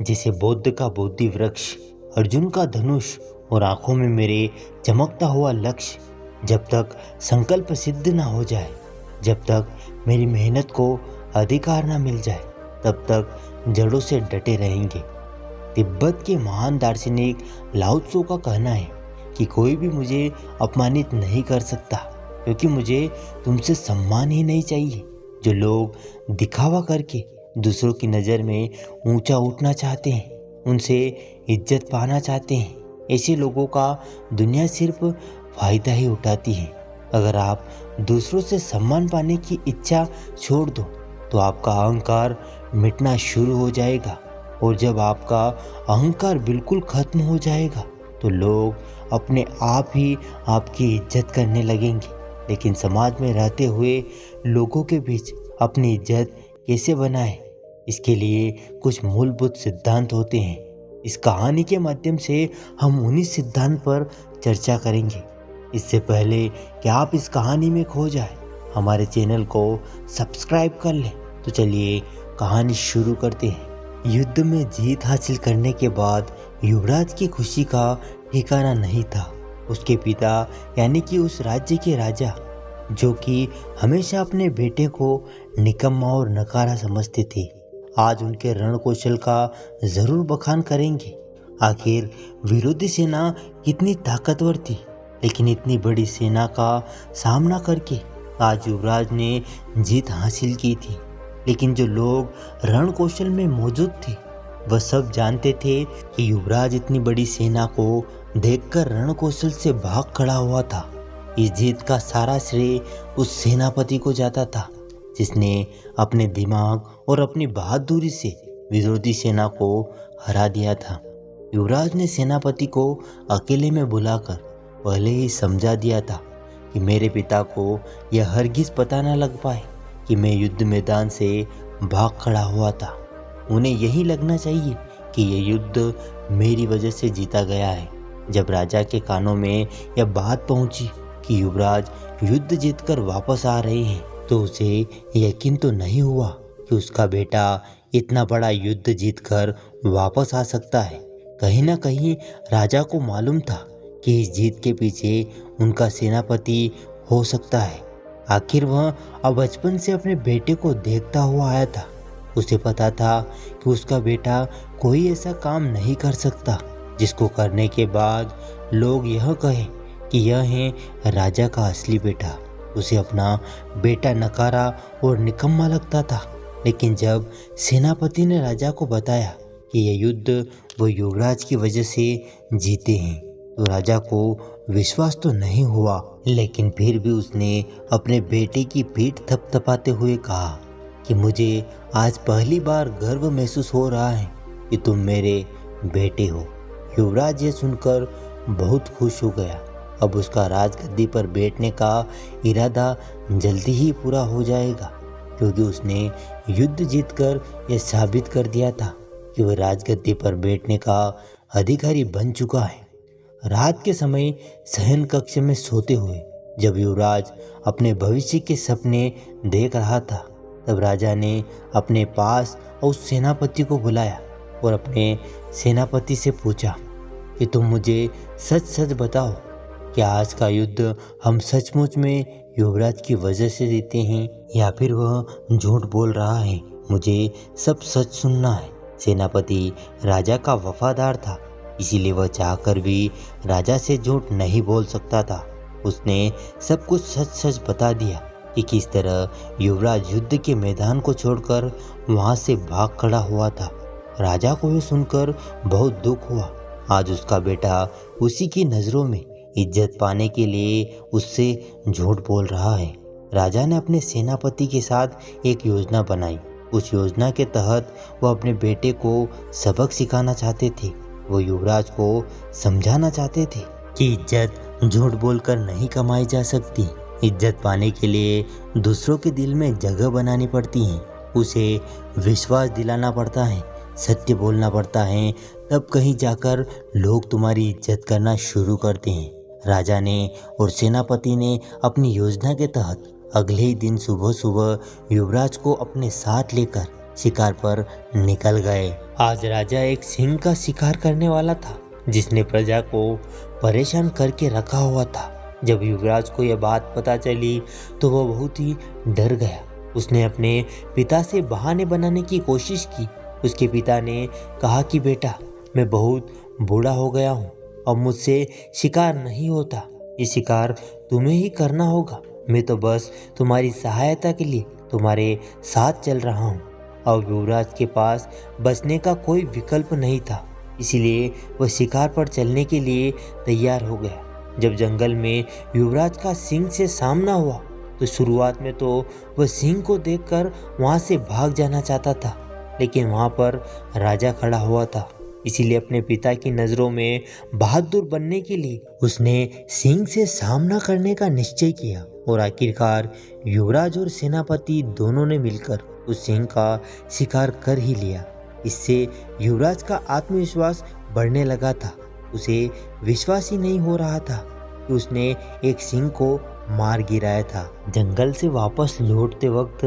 जैसे बौद्ध का बोधि वृक्ष, अर्जुन का धनुष और आंखों में मेरे चमकता हुआ लक्ष्य। जब तक संकल्प सिद्ध ना हो जाए, जब तक मेरी मेहनत को अधिकार ना मिल जाए, तब तक जड़ों से डटे रहेंगे। तिब्बत के महान दार्शनिक लाओ त्सो का कहना है कि कोई भी मुझे अपमानित नहीं कर सकता, क्योंकि मुझे तुमसे सम्मान ही नहीं चाहिए। जो लोग दिखावा करके दूसरों की नज़र में ऊंचा उठना चाहते हैं, उनसे इज्जत पाना चाहते हैं, ऐसे लोगों का दुनिया सिर्फ फायदा ही उठाती है। अगर आप दूसरों से सम्मान पाने की इच्छा छोड़ दो तो आपका अहंकार मिटना शुरू हो जाएगा, और जब आपका अहंकार बिल्कुल खत्म हो जाएगा तो लोग अपने आप ही आपकी इज्जत करने लगेंगे। लेकिन समाज में रहते हुए लोगों के बीच अपनी इज्जत कैसे बनाएं, इसके लिए कुछ मूलभूत सिद्धांत होते हैं। इस कहानी के माध्यम से हम उन्हीं सिद्धांत पर चर्चा करेंगे। इससे पहले कि आप इस कहानी में खो जाए, हमारे चैनल को सब्सक्राइब कर लें। तो चलिए कहानी शुरू करते हैं। युद्ध में जीत हासिल करने के बाद युवराज की खुशी का ठिकाना नहीं था। उसके पिता यानी कि उस राज्य के राजा, जो कि हमेशा अपने बेटे को निकम्मा और नकारा समझते थे, आज उनके रण कौशल का जरूर बखान करेंगे। आखिर विरोधी सेना कितनी ताकतवर थी, लेकिन इतनी बड़ी सेना का सामना करके आज युवराज ने जीत हासिल की थी। लेकिन जो लोग रण कौशल में मौजूद थे, वह सब जानते थे कि युवराज इतनी बड़ी सेना को देखकर रण कौशल से भाग खड़ा हुआ था। इस जीत का सारा श्रेय उस सेनापति को जाता था, जिसने अपने दिमाग और अपनी बहादुरी से विरोधी सेना को हरा दिया था। युवराज ने सेनापति को अकेले में बुलाकर पहले ही समझा दिया था कि मेरे पिता को यह हरगिज पता न लग पाए कि मैं युद्ध मैदान से भाग खड़ा हुआ था। उन्हें यही लगना चाहिए कि यह युद्ध मेरी वजह से जीता गया है। जब राजा के कानों में यह बात पहुंची कि युवराज युद्ध जीतकर वापस आ रहे हैं, तो उसे यकीन तो नहीं हुआ कि उसका बेटा इतना बड़ा युद्ध जीतकर वापस आ सकता है। कहीं ना कहीं राजा को मालूम था कि इस जीत के पीछे उनका सेनापति हो सकता है। आखिर वह अब बचपन से अपने बेटे को देखता हुआ आया था। उसे पता था कि उसका बेटा कोई ऐसा काम नहीं कर सकता जिसको करने के बाद लोग यह कहें कि यह है राजा का असली बेटा। उसे अपना बेटा नकारा और निकम्मा लगता था। लेकिन जब सेनापति ने राजा को बताया कि यह युद्ध वो युवराज की वजह से जीते हैं, तो राजा को विश्वास तो नहीं हुआ, लेकिन फिर भी उसने अपने बेटे की पीठ थपथपाते हुए कहा कि मुझे आज पहली बार गर्व महसूस हो रहा है कि तुम मेरे बेटे हो। युवराज ये सुनकर बहुत खुश हो गया। अब उसका राजगद्दी पर बैठने का इरादा जल्दी ही पूरा हो जाएगा, क्योंकि उसने युद्ध जीतकर यह साबित कर दिया था कि वह राजगद्दी पर बैठने का अधिकारी बन चुका है। रात के समय शयन कक्ष में सोते हुए जब युवराज अपने भविष्य के सपने देख रहा था, तब राजा ने अपने पास उस सेनापति को बुलाया और अपने सेनापति से पूछा कि तुम मुझे सच सच बताओ, क्या आज का युद्ध हम सचमुच में युवराज की वजह से जीते हैं या फिर वह झूठ बोल रहा है? मुझे सब सच सुनना है। सेनापति राजा का वफादार था, इसीलिए वह चाहकर भी राजा से झूठ नहीं बोल सकता था। उसने सब कुछ सच सच बता दिया कि किस तरह युवराज युद्ध के मैदान को छोड़कर वहां से भाग खड़ा हुआ था। राजा को यह सुनकर बहुत दुख हुआ। आज उसका बेटा उसी की नज़रों में इज्जत पाने के लिए उससे झूठ बोल रहा है। राजा ने अपने सेनापति के साथ एक योजना बनाई। उस योजना के तहत वह अपने बेटे को सबक सिखाना चाहते थे। वो युवराज को समझाना चाहते थे कि इज्जत झूठ बोलकर नहीं कमाई जा सकती। इज्जत पाने के लिए दूसरों के दिल में जगह बनानी पड़ती है, उसे विश्वास दिलाना पड़ता है, सत्य बोलना पड़ता है, तब कहीं जाकर लोग तुम्हारी इज्जत करना शुरू करते हैं। राजा ने और सेनापति ने अपनी योजना के तहत अगले ही दिन सुबह सुबह युवराज को अपने साथ लेकर शिकार पर निकल गए। आज राजा एक सिंह का शिकार करने वाला था जिसने प्रजा को परेशान करके रखा हुआ था। जब युवराज को यह बात पता चली तो वह बहुत ही डर गया। उसने अपने पिता से बहाने बनाने की कोशिश की। उसके पिता ने कहा कि बेटा, मैं बहुत बूढ़ा हो गया हूँ, अब मुझसे शिकार नहीं होता, ये शिकार तुम्हें ही करना होगा। मैं तो बस तुम्हारी सहायता के लिए तुम्हारे साथ चल रहा हूँ। अब युवराज के पास बचने का कोई विकल्प नहीं था, इसलिए वह शिकार पर चलने के लिए तैयार हो गया। जब जंगल में युवराज का सिंह से सामना हुआ तो शुरुआत में तो वह सिंह को देखकर वहां से भाग जाना चाहता था, लेकिन वहां पर राजा खड़ा हुआ था, इसीलिए अपने पिता की नज़रों में बहादुर बनने के लिए उसने सिंह से सामना करने का निश्चय किया। और आखिरकार युवराज और सेनापति दोनों ने मिलकर उस सिंह का शिकार कर ही लिया। इससे युवराज का आत्मविश्वास बढ़ने लगा था। उसे विश्वास ही नहीं हो रहा था कि उसने एक सिंह को मार गिराया था। जंगल से वापस लौटते वक्त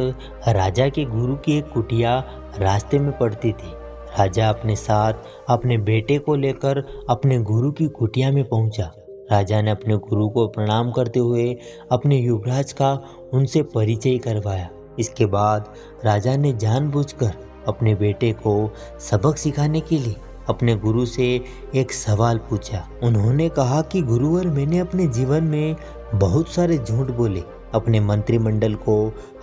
राजा के गुरु की एक कुटिया रास्ते में पड़ती थी। राजा अपने साथ अपने बेटे को लेकर अपने गुरु की कुटिया में पहुंचा। राजा ने अपने गुरु को प्रणाम करते हुए अपने युवराज का उनसे परिचय करवाया। इसके बाद राजा ने जानबूझकर अपने बेटे को सबक सिखाने के लिए अपने गुरु से एक सवाल पूछा। उन्होंने कहा कि गुरुवर, मैंने अपने जीवन में बहुत सारे झूठ बोले। अपने मंत्रिमंडल को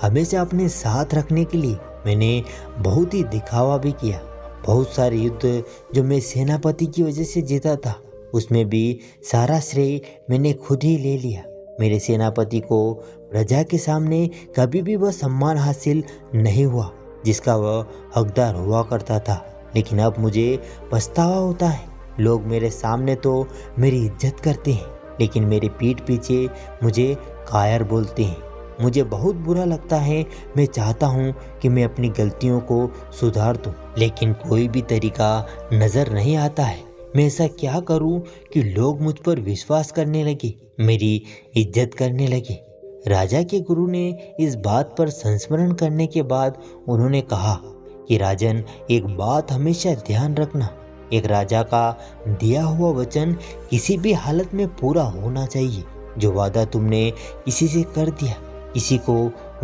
हमेशा अपने साथ रखने के लिए मैंने बहुत ही दिखावा भी किया। बहुत सारे युद्ध जो मैं सेनापति की वजह से जीता था, उसमें भी सारा श्रेय मैंने खुद ही ले लिया। मेरे सेनापति को प्रजा के सामने कभी भी वह सम्मान हासिल नहीं हुआ जिसका वह हकदार हुआ करता था। लेकिन अब मुझे पछतावा होता है। लोग मेरे सामने तो मेरी इज्जत करते हैं, लेकिन मेरे पीठ पीछे मुझे कायर बोलते हैं। मुझे बहुत बुरा लगता है। मैं चाहता हूँ कि मैं अपनी गलतियों को सुधार दूँ, लेकिन कोई भी तरीका नज़र नहीं आता है। मैं ऐसा क्या करूँ कि लोग मुझ पर विश्वास करने लगे, मेरी इज्जत करने लगे। राजा के गुरु ने इस बात पर संस्मरण करने के बाद उन्होंने कहा कि राजन, एक बात हमेशा ध्यान रखना, एक राजा का दिया हुआ वचन किसी भी हालत में पूरा होना चाहिए। जो वादा तुमने किसी से कर दिया, किसी को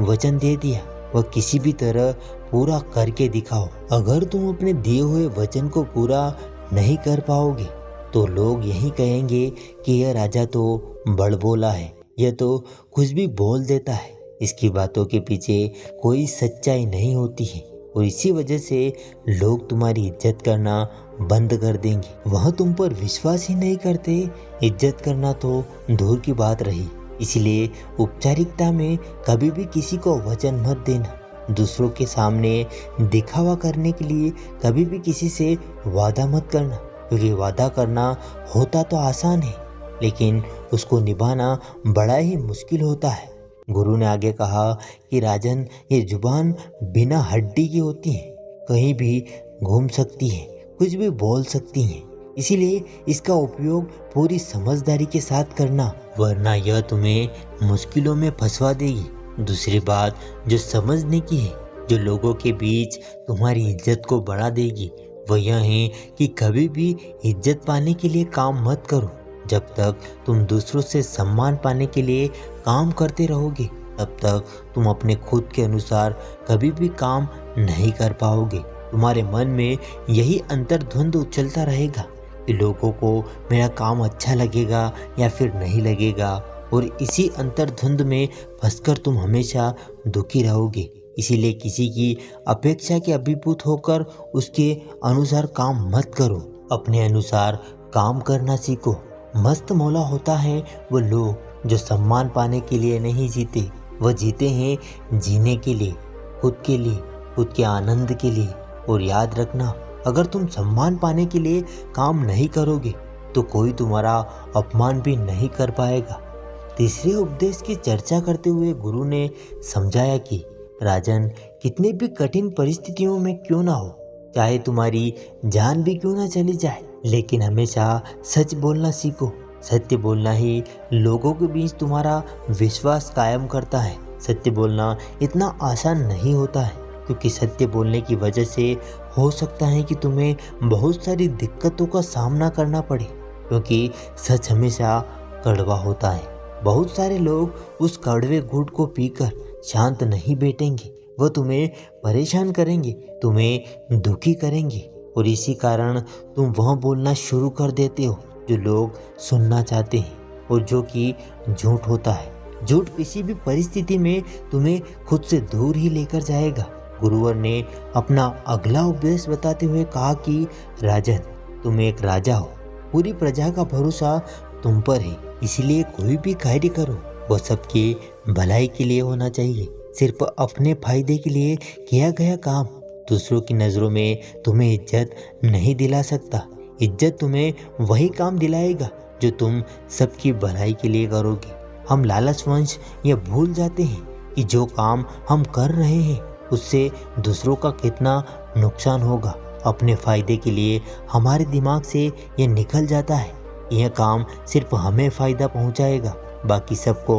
वचन दे दिया, वह किसी भी तरह पूरा करके दिखाओ। अगर तुम अपने दिए हुए वचन को पूरा नहीं कर पाओगे तो लोग यही कहेंगे कि यह राजा तो बड़बोला है, यह तो कुछ भी बोल देता है। इसकी बातों के पीछे कोई सच्चाई नहीं होती है और इसी वजह से लोग तुम्हारी इज्जत करना बंद कर देंगे। वह तुम पर विश्वास ही नहीं करते, इज्जत करना तो दूर की बात रही। इसलिए औपचारिकता में कभी भी किसी को वचन मत देना। दूसरों के सामने दिखावा करने के लिए कभी भी किसी से वादा मत करना, क्योंकि वादा करना होता तो आसान है, लेकिन उसको निभाना बड़ा ही मुश्किल होता है। गुरु ने आगे कहा कि राजन, ये जुबान बिना हड्डी की होती है, कहीं भी घूम सकती है, कुछ भी बोल सकती है। इसीलिए इसका उपयोग पूरी समझदारी के साथ करना, वरना यह तुम्हें मुश्किलों में फंसवा देगी। दूसरी बात जो समझने की है, जो लोगों के बीच तुम्हारी इज्जत को बढ़ा देगी, वह यह है कि कभी भी इज्जत पाने के लिए काम मत करो। जब तक तुम दूसरों से सम्मान पाने के लिए काम करते रहोगे, तब तक तुम अपने खुद के अनुसार कभी भी काम नहीं कर पाओगे। तुम्हारे मन में यही अंतर्द्वंद उछलता रहेगा कि लोगों को मेरा काम अच्छा लगेगा या फिर नहीं लगेगा, और इसी अंतर्द्वंद में फंसकर तुम हमेशा दुखी रहोगे। इसीलिए किसी की अपेक्षा के अभिभूत होकर उसके अनुसार काम मत करो, अपने अनुसार काम करना सीखो। मस्त मौला होता है वो लोग जो सम्मान पाने के लिए नहीं जीते, वह जीते हैं जीने के लिए, खुद के लिए, खुद के आनंद के लिए। और याद रखना, अगर तुम सम्मान पाने के लिए काम नहीं करोगे तो कोई तुम्हारा अपमान भी नहीं कर पाएगा। तीसरे उपदेश की चर्चा करते हुए गुरु ने समझाया कि राजन, कितनी भी कठिन परिस्थितियों में क्यों ना हो, चाहे तुम्हारी जान भी क्यों ना चली जाए, लेकिन हमेशा सच बोलना सीखो। सत्य बोलना ही लोगों के बीच तुम्हारा विश्वास कायम करता है। सत्य बोलना इतना आसान नहीं होता है, क्योंकि सत्य बोलने की वजह से हो सकता है कि तुम्हें बहुत सारी दिक्कतों का सामना करना पड़े, क्योंकि सच हमेशा कड़वा होता है। बहुत सारे लोग उस कड़वे घूंट को पीकर शांत नहीं बैठेंगे, वो तुम्हें परेशान करेंगे, तुम्हें दुखी करेंगे, और इसी कारण तुम वह बोलना शुरू कर देते हो जो लोग सुनना चाहते हैं, और जो कि झूठ होता है। झूठ किसी भी परिस्थिति में तुम्हें खुद से दूर ही लेकर जाएगा। गुरुवर ने अपना अगला उपदेश बताते हुए कहा कि राजन, तुम एक राजा हो, पूरी प्रजा का भरोसा तुम पर है, इसलिए कोई भी कार्य करो वो सबकी भलाई के लिए होना चाहिए। सिर्फ अपने फायदे के लिए किया गया काम दूसरों की नज़रों में तुम्हें इज्जत नहीं दिला सकता। इज्जत तुम्हें वही काम दिलाएगा जो तुम सबकी भलाई के लिए करोगे। हम लालचवंश ये भूल जाते हैं कि जो काम हम कर रहे हैं उससे दूसरों का कितना नुकसान होगा। अपने फायदे के लिए हमारे दिमाग से ये निकल जाता है, यह काम सिर्फ हमें फ़ायदा पहुंचाएगा, बाकी सबको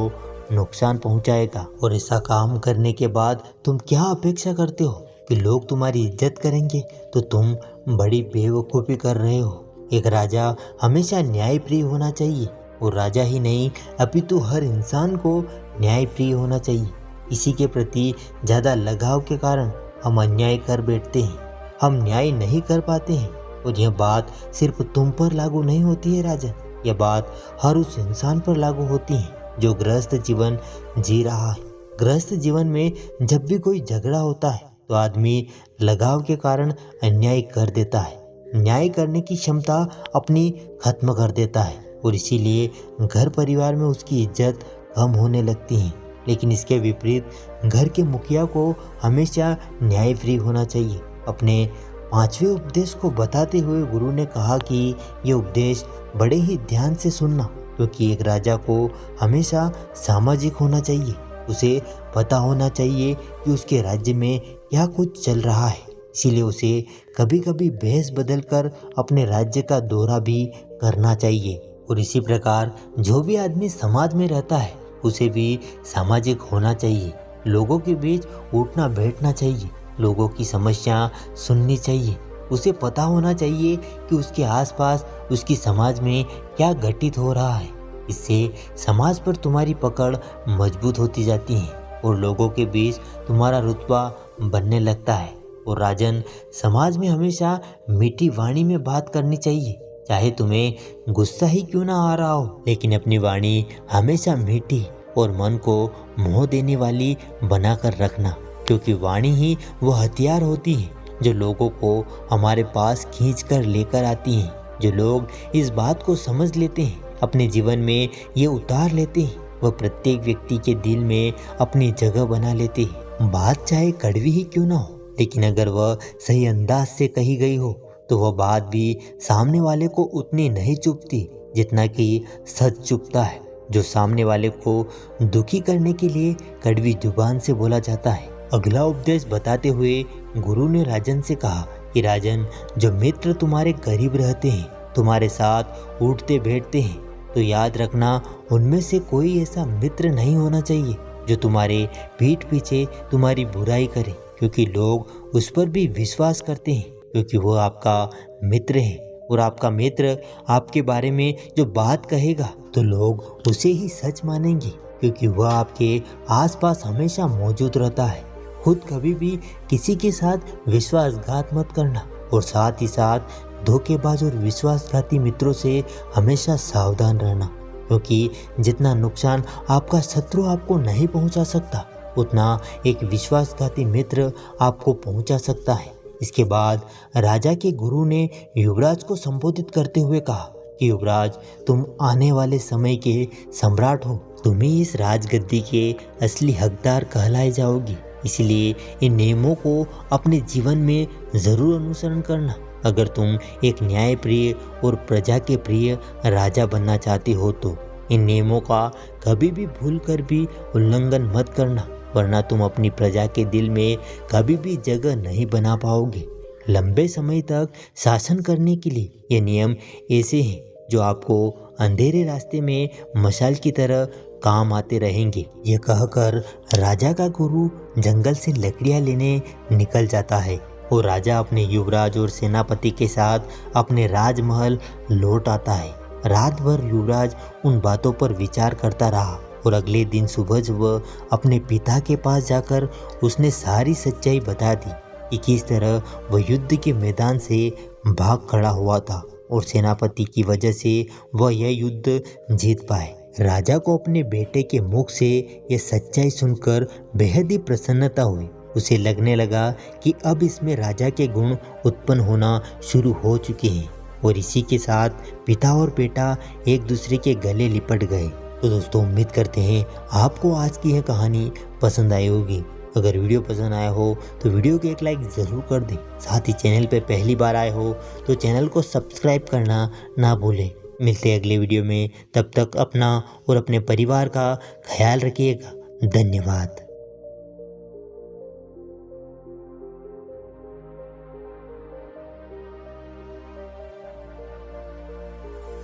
नुकसान पहुंचाएगा। और ऐसा काम करने के बाद तुम क्या अपेक्षा करते हो कि लोग तुम्हारी इज्जत करेंगे? तो तुम बड़ी बेवकूफ़ी कर रहे हो। एक राजा हमेशा न्यायप्रिय होना चाहिए, और राजा ही नहीं अपितु हर इंसान को न्यायप्रिय होना चाहिए। इसी के प्रति ज़्यादा लगाव के कारण हम अन्याय कर बैठते हैं, हम न्याय नहीं कर पाते हैं। और यह बात सिर्फ तुम पर लागू नहीं होती है राजन, यह बात हर उस इंसान पर लागू होती है जो गृहस्थ जीवन जी रहा है। गृहस्थ जीवन में जब भी कोई झगड़ा होता है तो आदमी लगाव के कारण अन्याय कर देता है, न्याय करने की क्षमता अपनी खत्म कर देता है, और इसीलिए घर परिवार में उसकी इज्जत कम होने लगती है। लेकिन इसके विपरीत घर के मुखिया को हमेशा न्यायप्रिय होना चाहिए। अपने 5वें उपदेश को बताते हुए गुरु ने कहा कि ये उपदेश बड़े ही ध्यान से सुनना, क्योंकि एक राजा को हमेशा सामाजिक होना चाहिए। उसे पता होना चाहिए कि उसके राज्य में क्या कुछ चल रहा है, इसीलिए उसे कभी कभी भेष बदल कर अपने राज्य का दौरा भी करना चाहिए। और इसी प्रकार जो भी आदमी समाज में रहता है उसे भी सामाजिक होना चाहिए। लोगों के बीच उठना बैठना चाहिए, लोगों की समस्या सुननी चाहिए। उसे पता होना चाहिए कि उसके आसपास उसकी समाज में क्या घटित हो रहा है। इससे समाज पर तुम्हारी पकड़ मजबूत होती जाती है और लोगों के बीच तुम्हारा रुतबा बनने लगता है। और राजन, समाज में हमेशा मीठी वाणी में बात करनी चाहिए, चाहे तुम्हें गुस्सा ही क्यों ना आ रहा हो, लेकिन अपनी वाणी हमेशा मीठी और मन को मोह देने वाली बनाकर रखना, क्योंकि वाणी ही वो हथियार होती है जो लोगों को हमारे पास खींच कर लेकर आती हैं। जो लोग इस बात को समझ लेते हैं, अपने जीवन में ये उतार लेते हैं, वह प्रत्येक व्यक्ति के दिल में अपनी जगह बना लेते हैं। बात चाहे कड़वी ही क्यों ना हो, लेकिन अगर वह सही अंदाज से कही गई हो तो वह बात भी सामने वाले को उतनी नहीं चुभती जितना कि सच चुभता है, जो सामने वाले को दुखी करने के लिए कड़वी जुबान से बोला जाता है। अगला उपदेश बताते हुए गुरु ने राजन से कहा कि राजन, जो मित्र तुम्हारे करीब रहते हैं, तुम्हारे साथ उठते बैठते हैं, तो याद रखना उनमें से कोई ऐसा मित्र नहीं होना चाहिए जो तुम्हारे पीठ पीछे तुम्हारी बुराई करे, क्योंकि लोग उस पर भी विश्वास करते हैं, क्योंकि वो आपका मित्र है। और आपका मित्र आपके बारे में जो बात कहेगा तो लोग उसे ही सच मानेंगे, क्योंकि वह आपके आसपास हमेशा मौजूद रहता है। खुद कभी भी किसी के साथ विश्वासघात मत करना, और साथ ही साथ धोखेबाज और विश्वासघाती मित्रों से हमेशा सावधान रहना, क्योंकि जितना नुकसान आपका शत्रु आपको नहीं पहुंचा सकता, उतना एक विश्वासघाती मित्र आपको पहुंचा सकता है। इसके बाद राजा के गुरु ने युवराज को संबोधित करते हुए कहा कि युवराज, तुम आने वाले समय के सम्राट हो, तुम ही इस राजगद्दी के असली हकदार कहलाए जाओगी। इसलिए इन नियमों को अपने जीवन में जरूर अनुसरण करना। अगर तुम एक न्यायप्रिय और प्रजा के प्रिय राजा बनना चाहते हो तो इन नियमों का कभी भी भूल कर भी उल्लंघन मत करना, वरना तुम अपनी प्रजा के दिल में कभी भी जगह नहीं बना पाओगे। लंबे समय तक शासन करने के लिए ये नियम ऐसे हैं जो आपको अंधेरे रास्ते में मशाल की तरह काम आते रहेंगे। ये कहकर राजा का गुरु जंगल से लकड़ियां लेने निकल जाता है और राजा अपने युवराज और सेनापति के साथ अपने राजमहल लौट आता है। रात भर युवराज उन बातों पर विचार करता रहा और अगले दिन सुबह सुबह अपने पिता के पास जाकर उसने सारी सच्चाई बता दी कि किस तरह वह युद्ध के मैदान से भाग खड़ा हुआ था और सेनापति की वजह से वह यह युद्ध जीत पाए। राजा को अपने बेटे के मुख से यह सच्चाई सुनकर बेहद ही प्रसन्नता हुई। उसे लगने लगा कि अब इसमें राजा के गुण उत्पन्न होना शुरू हो चुके हैं और इसी के साथ पिता और बेटा एक दूसरे के गले लिपट गए। तो दोस्तों, उम्मीद करते हैं आपको आज की यह कहानी पसंद आई होगी। अगर वीडियो पसंद आया हो तो वीडियो को एक लाइक ज़रूर कर दें। साथ ही चैनल पर पहली बार आए हो तो चैनल को सब्सक्राइब करना ना भूलें। मिलते हैं अगले वीडियो में, तब तक अपना और अपने परिवार का ख्याल रखिएगा। धन्यवाद।